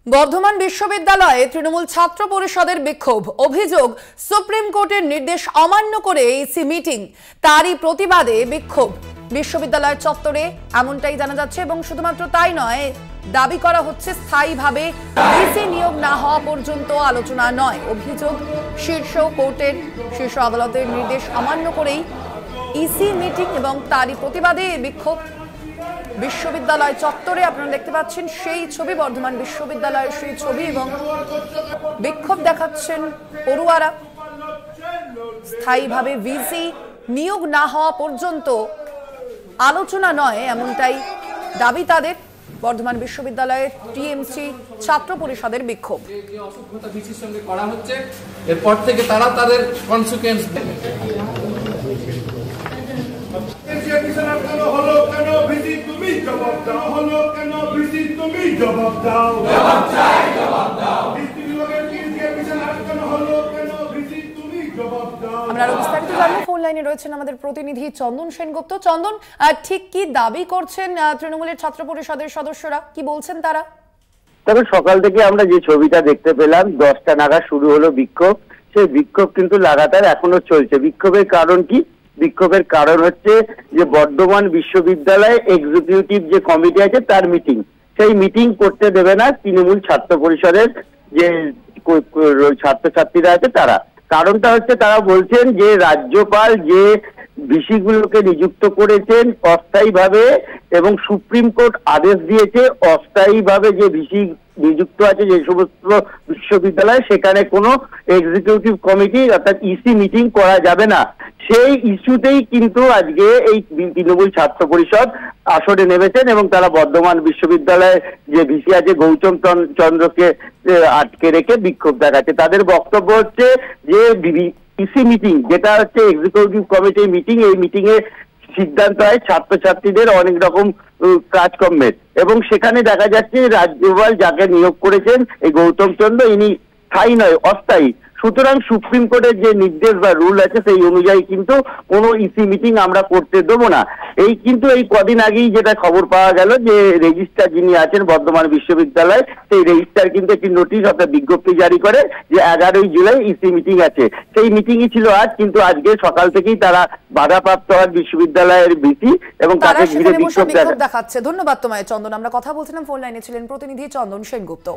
বর্ধমান বিশ্ববিদ্যালয়ে তৃণমূল ছাত্র পরিষদের বিক্ষোভ। অভিযোগ, সুপ্রিম কোর্টের নির্দেশ অমান্য করে ইসি মিটিং, তারই প্রতিবাদে বিক্ষোভ বিশ্ববিদ্যালয় চত্বরে, এমনটাই জানা যাচ্ছে। এবং শুধুমাত্র তাই নয়, দাবি করা হচ্ছে স্থায়ীভাবে ইসি নিয়োগ না হওয়া পর্যন্ত আলোচনা নয়। অভিযোগ, শীর্ষ আদালতের নির্দেশ অমান্য করেই ইসি মিটিং এবং তারই প্রতিবাদে বিক্ষোভ বিশ্ববিদ্যালয় চত্বরে। আপনারা দেখতে পাচ্ছেন সেই ছবি, বর্ধমান বিশ্ববিদ্যালয়ের সেই ছবি, এবং বিক্ষোভ দেখাচ্ছেন পড়ুয়ারা। স্থায়ীভাবে ভিসি নিয়োগ না হওয়া পর্যন্ত আলোচনা নয়, এমনটাই দাবি তাদের। বর্ধমান বিশ্ববিদ্যালয়ের টিএমসি ছাত্র পরিষদের বিক্ষোভ। করা হচ্ছে, এরপর থেকে তারা তাদের কনসিকুয়েন্স আমরা আরো বিস্তারিত জানবো। ফোন লাইনে রয়েছেন আমাদের প্রতিনিধি চন্দন সেনগুপ্ত। চন্দন, ঠিক কি দাবি করছেন তৃণমূলের ছাত্র পরিষদের সদস্যরা, কি বলছেন তারা? তবে সকাল থেকে আমরা যে ছবিটা দেখতে পেলাম, 10টা নাগাদ শুরু হলো বিক্ষোভ। সেই বিক্ষোভ কিন্তু লাগাতার এখনো চলছে। বিক্ষোভের কারণ কি? বিক্ষোভের কারণ হচ্ছে যে বর্ধমান বিশ্ববিদ্যালয়ে এক্সিকিউটিভ যে কমিটি আছে তার মিটিং, সেই মিটিং করতে দেবে না তৃণমূল ছাত্র পরিষদের যে ছাত্রছাত্রীরা আছে তারা। কারণটা হচ্ছে, তারা বলছেন যে রাজ্যপাল যে ভিসি গুলোকে নিযুক্ত করেছেন অস্থায়ীভাবে, এবং সুপ্রিম কোর্ট আদেশ দিয়েছে অস্থায়ীভাবে যে ভিসি নিযুক্ত আছে যে সমস্ত বিশ্ববিদ্যালয়, সেখানে কোনো এক্সিকিউটিভ কমিটি অর্থাৎ ইসি মিটিং করা যাবে না। সেই ইস্যুতেই কিন্তু আজকে এই তৃণমূল ছাত্র পরিষদ আসরে নেমেছেন, এবং তারা বর্ধমান বিশ্ববিদ্যালয়ে যে ভিসি আছে গৌতম চন্দ্রকে আটকে রেখে বিক্ষোভ দেখাচ্ছে। তাদের বক্তব্য হচ্ছে যে ইসি মিটিং, যেটা হচ্ছে এক্সিকিউটিভ কমিটির মিটিং, এই মিটিং এ সিদ্ধান্ত হয় ছাত্রছাত্রীদের অনেক রকম কাজকর্মের, এবং সেখানে দেখা যাচ্ছে রাজ্যপাল যাকে নিয়োগ করেছেন এই গৌতম চন্দ্র, ইনি স্থায়ী নয়, অস্থায়ী। সুতরাং সুপ্রিম কোর্টের যে নির্দেশ বা রুল আছে সেই অনুযায়ী কিন্তু কোনো ইসি মিটিং আমরা করতে দেবো না। এই কদিন আগেই যেটা খবর পাওয়া গেল যে রেজিস্ট্রার যিনি আছেন বর্ধমান বিশ্ববিদ্যালয়, সেই রেজিস্ট্রার কিন্তু একটি নোটিশ অর্থাৎ বিজ্ঞপ্তি জারি করে যে 11ই জুলাই ইসি মিটিং আছে। সেই মিটিংই ছিল আজ, কিন্তু আজকে সকাল থেকেই তারা বাধাপ্রাপ্ত হয় বিশ্ববিদ্যালয়ের ভিসি, এবং তাকে ঘিরে বিক্ষোভ দেখাচ্ছে। ধন্যবাদ তোমায় চন্দন। আমরা কথা বলছিলাম, ফোন লাইনে ছিলেন প্রতিনিধি চন্দন সেনগুপ্ত।